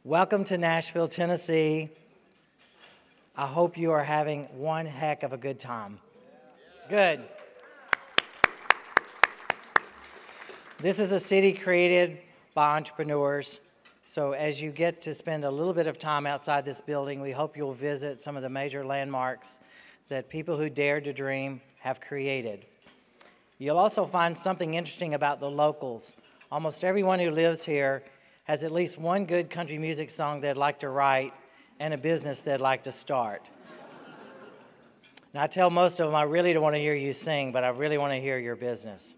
Welcome to Nashville, Tennessee. I hope you are having one heck of a good time. Good. This is a city created by entrepreneurs. So as you get to spend a little bit of time outside this building, we hope you'll visit some of the major landmarks that people who dared to dream have created. You'll also find something interesting about the locals. Almost everyone who lives here has at least one good country music song they'd like to write and a business they'd like to start. Now, I tell most of them I really don't want to hear you sing, but I really want to hear your business.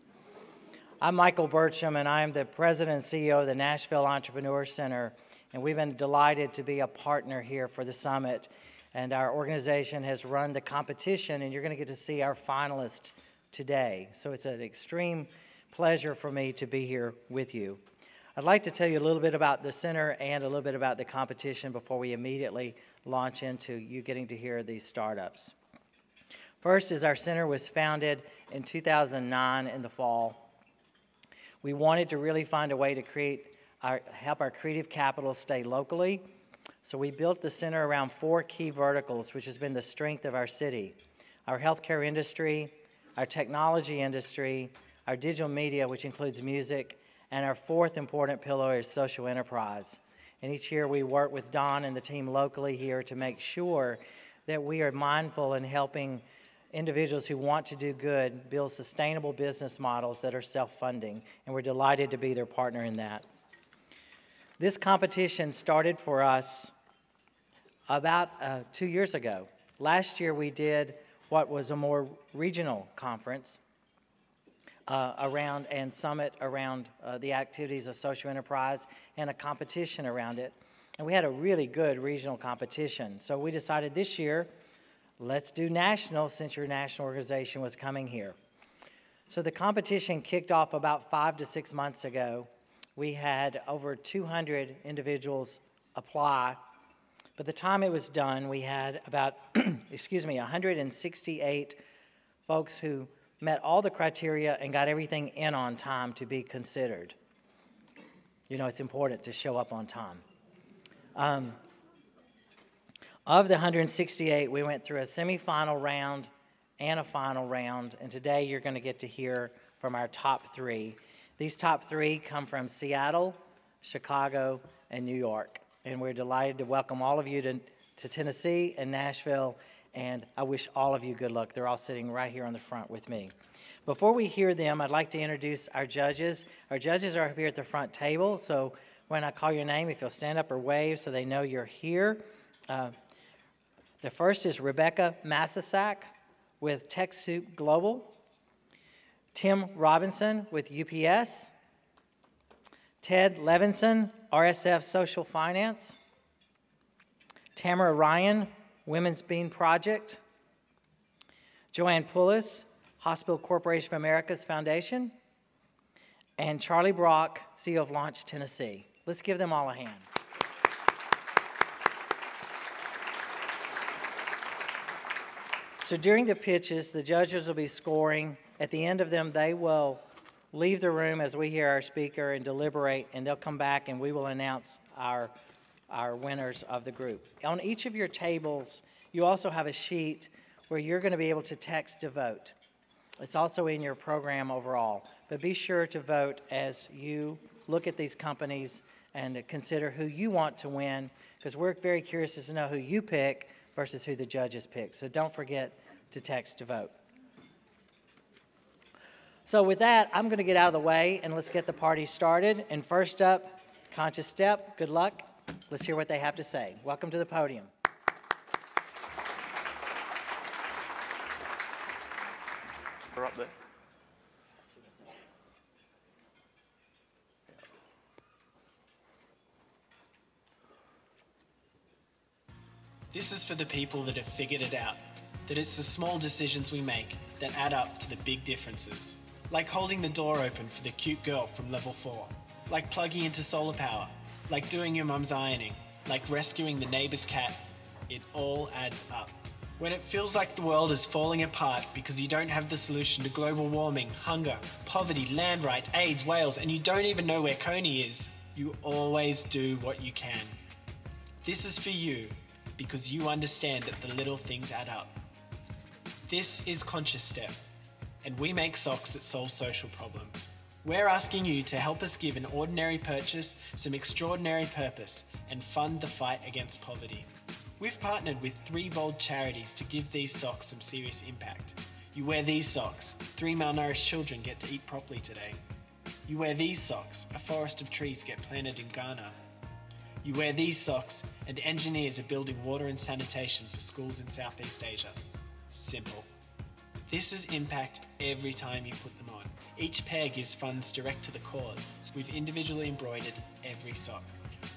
I'm Michael Burcham, and I am the president and CEO of the Nashville Entrepreneur Center, and we've been delighted to be a partner here for the summit. And our organization has run the competition, and you're going to get to see our finalists today. So it's an extreme pleasure for me to be here with you. I'd like to tell you a little bit about the center and a little bit about the competition before we immediately launch into you getting to hear these startups. First is our center was founded in 2009 in the fall. We wanted to really find a way to help our creative capital stay locally. So we built the center around 4 key verticals, which has been the strength of our city: our healthcare industry, our technology industry, our digital media, which includes music, and our 4th important pillar is social enterprise. And each year we work with Don and the team locally here to make sure that we are mindful in helping individuals who want to do good build sustainable business models that are self-funding, and we're delighted to be their partner in that. This competition started for us about 2 years ago. Last year we did what was a more regional conference around and summit around the activities of social enterprise and a competition around it. And we had a really good regional competition. So we decided this year, let's do national since your national organization was coming here. So the competition kicked off about 5 to 6 months ago. We had over 200 individuals apply. By the time it was done, we had about, 168 folks who met all the criteria and got everything in on time to be considered. You know, it's important to show up on time. Of the 168, we went through a semifinal round and a final round, and today you're going to get to hear from our top 3. These top 3 come from Seattle, Chicago, and New York, and we're delighted to welcome all of you to Tennessee and Nashville, and I wish all of you good luck. They're all sitting right here on the front with me. Before we hear them, I'd like to introduce our judges. Our judges are here at the front table, so when I call your name, if you'll stand up or wave so they know you're here. The first is Rebecca Massasak with TechSoup Global, Tim Robinson with UPS, Ted Levinson, RSF Social Finance, Tamara Ryan, Women's Bean Project, Joanne Pullis, Hospital Corporation of America's Foundation, and Charlie Brock, CEO of Launch Tennessee. Let's give them all a hand. So during the pitches, the judges will be scoring. At the end of them, they will leave the room as we hear our speaker and deliberate, and they'll come back and we will announce our winners of the group. On each of your tables, you also have a sheet where you're going to be able to text to vote. It's also in your program overall. But be sure to vote as you look at these companies and consider who you want to win, because we're very curious to know who you pick versus who the judges pick. So don't forget to text to vote. So with that, I'm going to get out of the way, and let's get the party started. And first up, Conscious Step. Good luck. Let's hear what they have to say. Welcome to the podium. We're up there. This is for the people that have figured it out, that it's the small decisions we make that add up to the big differences. Like holding the door open for the cute girl from level 4. Like plugging into solar power. Like doing your mum's ironing. Like rescuing the neighbor's cat. It all adds up. When it feels like the world is falling apart because you don't have the solution to global warming, hunger, poverty, land rights, AIDS, whales, and you don't even know where Coney is, you always do what you can. This is for you, because you understand that the little things add up. This is Conscious Step, and we make socks that solve social problems. We're asking you to help us give an ordinary purchase some extraordinary purpose and fund the fight against poverty. We've partnered with 3 bold charities to give these socks some serious impact. You wear these socks, 3 malnourished children get to eat properly today. You wear these socks, a forest of trees get planted in Ghana. You wear these socks, and engineers are building water and sanitation for schools in Southeast Asia. Simple. This is impact every time you put them on. Each pair gives funds direct to the cause, so we've individually embroidered every sock.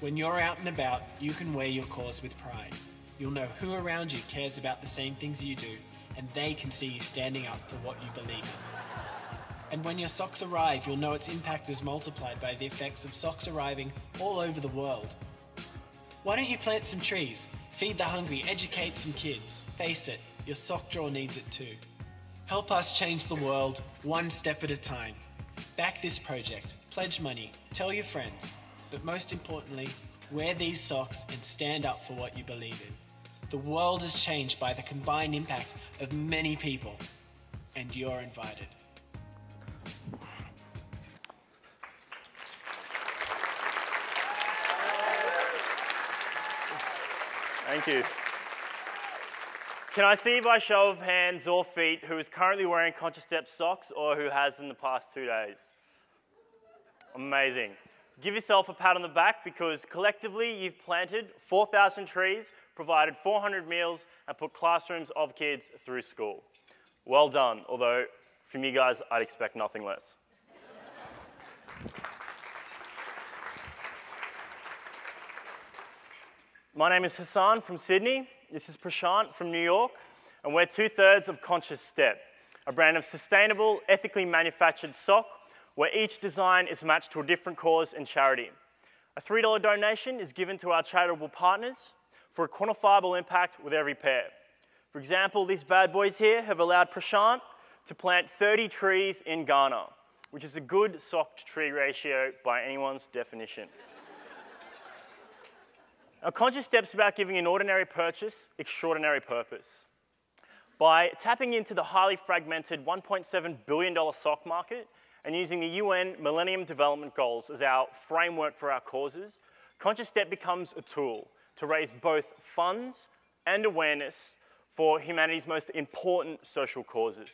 When you're out and about, you can wear your cause with pride. You'll know who around you cares about the same things you do, and they can see you standing up for what you believe in. And when your socks arrive, you'll know its impact is multiplied by the effects of socks arriving all over the world. Why don't you plant some trees, feed the hungry, educate some kids? Face it, your sock drawer needs it too. Help us change the world one step at a time. Back this project, pledge money, tell your friends, but most importantly, wear these socks and stand up for what you believe in. The world is changed by the combined impact of many people, and you're invited. Thank you. Can I see by show of hands or feet who is currently wearing Conscious Step socks or who has in the past 2 days? Amazing. Give yourself a pat on the back because collectively you've planted 4,000 trees, provided 400 meals, and put classrooms of kids through school. Well done, although from you guys I'd expect nothing less. My name is Hassan from Sydney. This is Prashant from New York, and we're 2/3 of Conscious Step, a brand of sustainable, ethically manufactured sock where each design is matched to a different cause and charity. A $3 donation is given to our charitable partners for a quantifiable impact with every pair. For example, these bad boys here have allowed Prashant to plant 30 trees in Ghana, which is a good sock-to-tree ratio by anyone's definition. Our Conscious Step's about giving an ordinary purchase extraordinary purpose. By tapping into the highly fragmented $1.7 billion sock market and using the UN Millennium Development Goals as our framework for our causes, Conscious Step becomes a tool to raise both funds and awareness for humanity's most important social causes.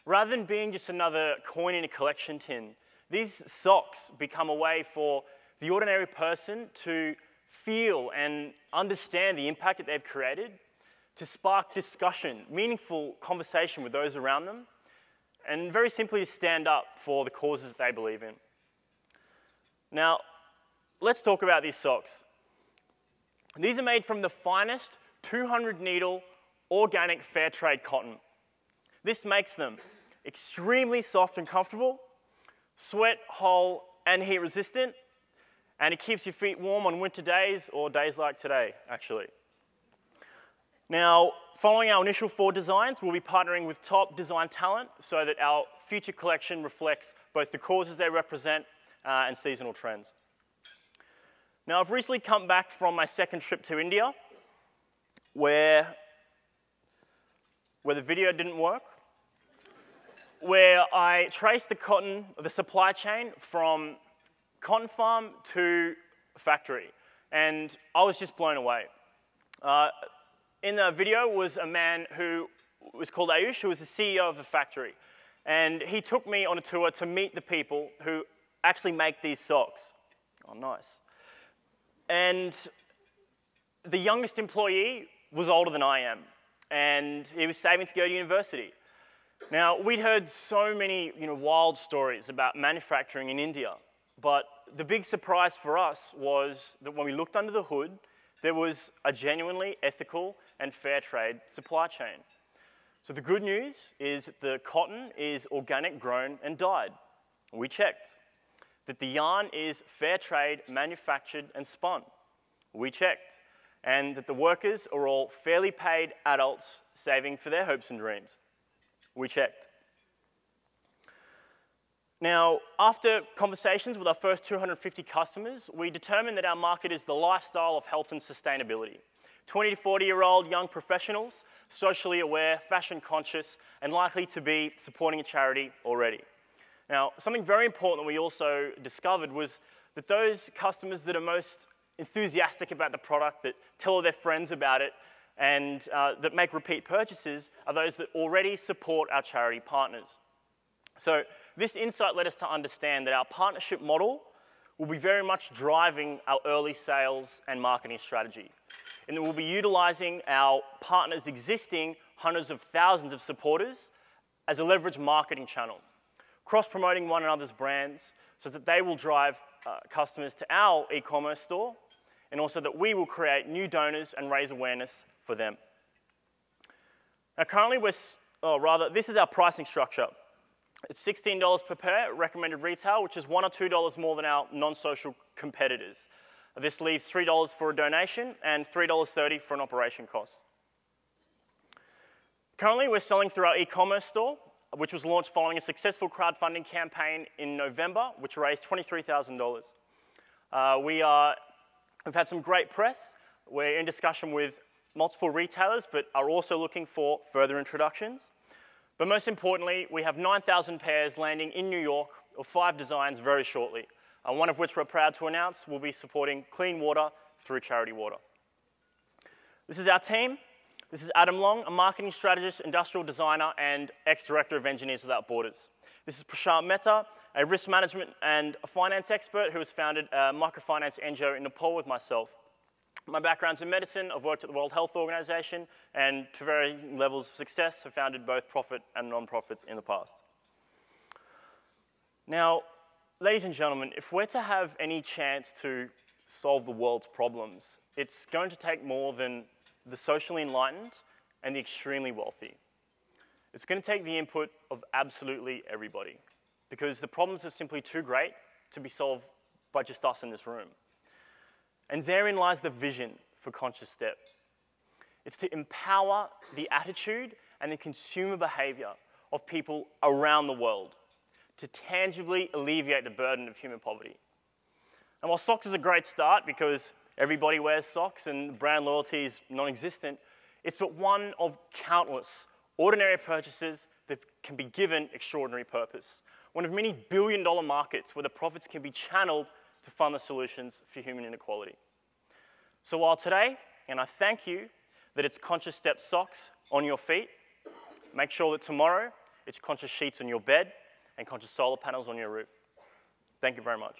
Rather than being just another coin in a collection tin, these socks become a way for the ordinary person to feel and understand the impact that they've created, to spark discussion, meaningful conversation with those around them, and very simply to stand up for the causes that they believe in. Now, let's talk about these socks. These are made from the finest 200 needle organic fair trade cotton. This makes them extremely soft and comfortable, sweat, hole, and heat resistant, and it keeps your feet warm on winter days or days like today, actually. Now, following our initial 4 designs, we'll be partnering with top design talent so that our future collection reflects both the causes they represent and seasonal trends. Now, I've recently come back from my second trip to India, where the video didn't work, where I traced the supply chain from cotton farm to factory, and I was just blown away. In the video was a man who was called Ayush, who was the CEO of the factory, and he took me on a tour to meet the people who actually make these socks. Oh, nice. And the youngest employee was older than I am, and he was saving to go to university. Now, we'd heard so many wild stories about manufacturing in India, but the big surprise for us was that when we looked under the hood, there was a genuinely ethical and fair trade supply chain. So the good news is that the cotton is organic grown and dyed. We checked. That the yarn is fair trade manufactured and spun. We checked. And that the workers are all fairly paid adults saving for their hopes and dreams. We checked. Now, after conversations with our first 250 customers, we determined that our market is the lifestyle of health and sustainability. 20 to 40-year-old young professionals, socially aware, fashion conscious, and likely to be supporting a charity already. Now, something very important that we also discovered was that those customers that are most enthusiastic about the product, that tell their friends about it, and that make repeat purchases are those that already support our charity partners. So this insight led us to understand that our partnership model will be very much driving our early sales and marketing strategy. And that we'll be utilizing our partners' existing hundreds of thousands of supporters as a leverage marketing channel, cross-promoting one another's brands so that they will drive customers to our e-commerce store, and also that we will create new donors and raise awareness for them. Now currently this is our pricing structure. It's $16 per pair, recommended retail, which is $1 or $2 more than our non-social competitors. This leaves $3 for a donation and $3.30 for an operation cost. Currently, we're selling through our e-commerce store, which was launched following a successful crowdfunding campaign in November, which raised $23,000. We've had some great press. We're in discussion with multiple retailers, but are also looking for further introductions. But most importantly, we have 9,000 pairs landing in New York of 5 designs very shortly, one of which we're proud to announce will be supporting clean water through Charity Water. This is our team. This is Adam Long, a marketing strategist, industrial designer, and ex-director of Engineers Without Borders. This is Prashant Mehta, a risk management and a finance expert who has founded a microfinance NGO in Nepal with myself. My background's in medicine. I've worked at the World Health Organization, and to varying levels of success, have founded both profit and non-profits in the past. Now, ladies and gentlemen, if we're to have any chance to solve the world's problems, it's going to take more than the socially enlightened and the extremely wealthy. It's going to take the input of absolutely everybody, because the problems are simply too great to be solved by just us in this room. And therein lies the vision for Conscious Step. It's to empower the attitude and the consumer behavior of people around the world to tangibly alleviate the burden of human poverty. And while socks is a great start because everybody wears socks and brand loyalty is non-existent, it's but one of countless ordinary purchases that can be given extraordinary purpose. One of many billion-dollar markets where the profits can be channeled to fund the solutions for human inequality. So while today, and I thank you that it's Conscious Step socks on your feet, make sure that tomorrow it's conscious sheets on your bed and conscious solar panels on your roof. Thank you very much.